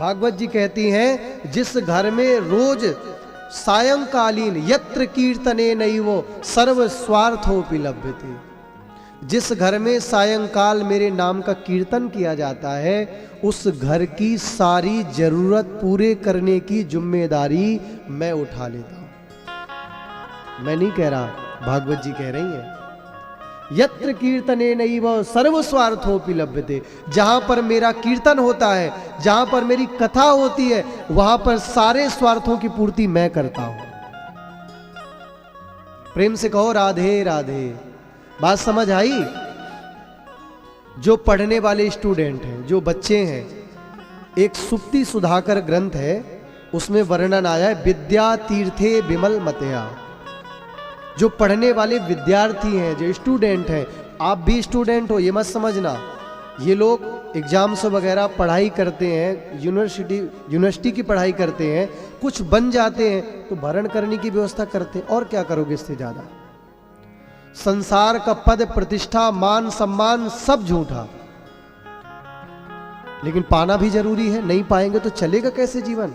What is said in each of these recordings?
भागवत जी कहती हैं, जिस घर में रोज सायंकालीन यत्र कीर्तने नैवो सर्व स्वार्थोपि लभ्यते, जिस घर में सायंकाल मेरे नाम का कीर्तन किया जाता है, उस घर की सारी जरूरत पूरे करने की जिम्मेदारी मैं उठा लेता हूं। मैं नहीं कह रहा, भागवत जी कह रही हैं। यत्र कीर्तने नैव सर्व स्वार्थोपि लभ्यते, जहां पर मेरा कीर्तन होता है, जहां पर मेरी कथा होती है, वहां पर सारे स्वार्थों की पूर्ति मैं करता हूं। प्रेम से कहो राधे राधे। बात समझ आई? जो पढ़ने वाले स्टूडेंट हैं, जो बच्चे हैं, एक सुप्ति सुधाकर ग्रंथ है, उसमें वर्णन आया है विद्या तीर्थे विमल मतया। जो पढ़ने वाले विद्यार्थी हैं, जो स्टूडेंट हैं, आप भी स्टूडेंट हो, ये मत समझना। ये लोग एग्जाम्स वगैरह पढ़ाई करते हैं, यूनिवर्सिटी की पढ़ाई करते हैं, कुछ बन जाते हैं तो भरण करने की व्यवस्था करते हैं। और क्या करोगे इससे ज्यादा? संसार का पद प्रतिष्ठा मान सम्मान सब झूठा, लेकिन पाना भी जरूरी है। नहीं पाएंगे तो चलेगा कैसे जीवन?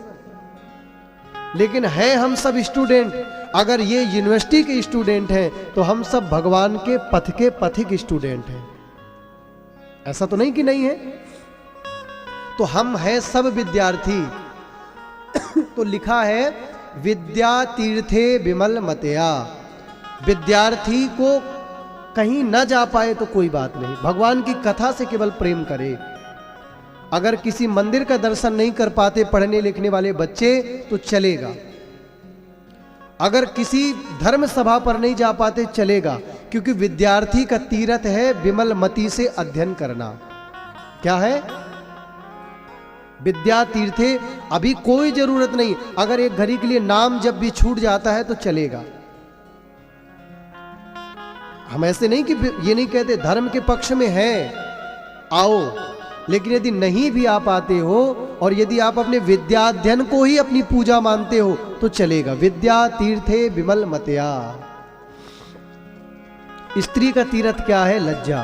लेकिन है हम सब स्टूडेंट। अगर ये यूनिवर्सिटी के स्टूडेंट हैं तो हम सब भगवान के पथ के पथिक स्टूडेंट हैं। ऐसा तो नहीं कि नहीं है। तो हम हैं सब विद्यार्थी। तो लिखा है विद्या तीर्थे विमल मतया। विद्यार्थी को कहीं न जा पाए तो कोई बात नहीं, भगवान की कथा से केवल प्रेम करे। अगर किसी मंदिर का दर्शन नहीं कर पाते पढ़ने लिखने वाले बच्चे तो चलेगा। अगर किसी धर्म सभा पर नहीं जा पाते चलेगा, क्योंकि विद्यार्थी का तीर्थ है विमल मति से अध्ययन करना। क्या है? विद्या तीर्थे। अभी कोई जरूरत नहीं, अगर एक घड़ी के लिए नाम जब भी छूट जाता है तो चलेगा। हम ऐसे नहीं कि ये नहीं कहते धर्म के पक्ष में है, आओ, लेकिन यदि नहीं भी आ पाते हो और यदि आप अपने विद्याध्ययन को ही अपनी पूजा मानते हो तो चलेगा। विद्या तीर्थे विमल मतया। स्त्री का तीर्थ क्या है? लज्जा।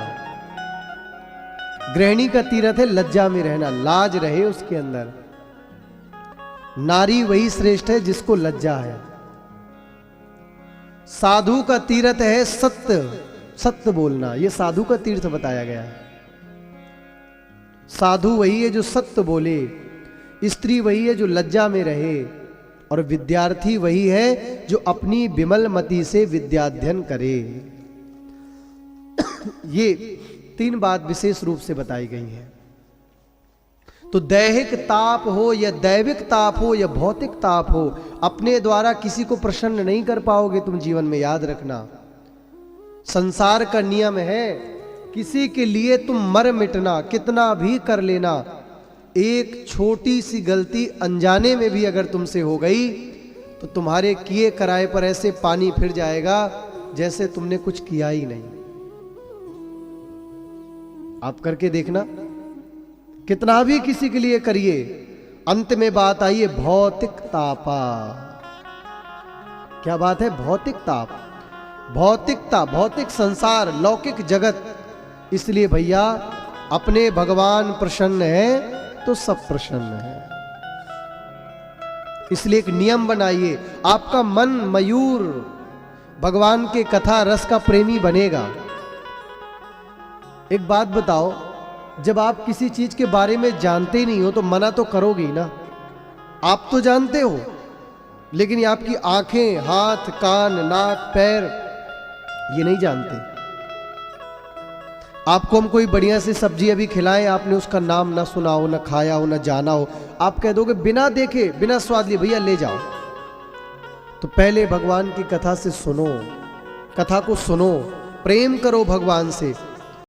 गृहिणी का तीर्थ है लज्जा में रहना, लाज रहे उसके अंदर। नारी वही श्रेष्ठ है जिसको लज्जा है। साधु का तीर्थ है सत्य, सत्य बोलना। यह साधु का तीर्थ बताया गया है। साधु वही है जो सत्य बोले, स्त्री वही है जो लज्जा में रहे, और विद्यार्थी वही है जो अपनी विमल मति से विद्याध्ययन करे। ये 3 बात विशेष रूप से बताई गई है। तो दैहिक ताप हो या दैविक ताप हो या भौतिक ताप हो, अपने द्वारा किसी को प्रसन्न नहीं कर पाओगे तुम जीवन में, याद रखना। संसार का नियम है, किसी के लिए तुम मर मिटना, कितना भी कर लेना। एक छोटी सी गलती अनजाने में भी अगर तुमसे हो गई तो तुम्हारे किए कराए पर ऐसे पानी फिर जाएगा जैसे तुमने कुछ किया ही नहीं। आप करके देखना, कितना भी किसी के लिए करिए, अंत में बात आई है भौतिक तापा। क्या बात है? भौतिक ताप, भौतिकता, भौतिक संसार, लौकिक जगत। इसलिए भैया अपने भगवान प्रसन्न है तो सब प्रसन्न है। इसलिए एक नियम बनाइए, आपका मन मयूर भगवान के कथा रस का प्रेमी बनेगा। एक बात बताओ, जब आप किसी चीज के बारे में जानते ही नहीं हो तो मना तो करोगे ही ना। आप तो जानते हो, लेकिन आपकी आंखें, हाथ, कान, नाक, पैर ये नहीं जानते। आपको हम कोई बढ़िया सी सब्जी अभी खिलाएं, आपने उसका नाम ना सुना हो, ना खाया हो, ना जाना हो, आप कह दोगे बिना देखे, बिना स्वाद लिए भैया ले जाओ। तो पहले भगवान की कथा से सुनो, कथा को सुनो, प्रेम करो भगवान से,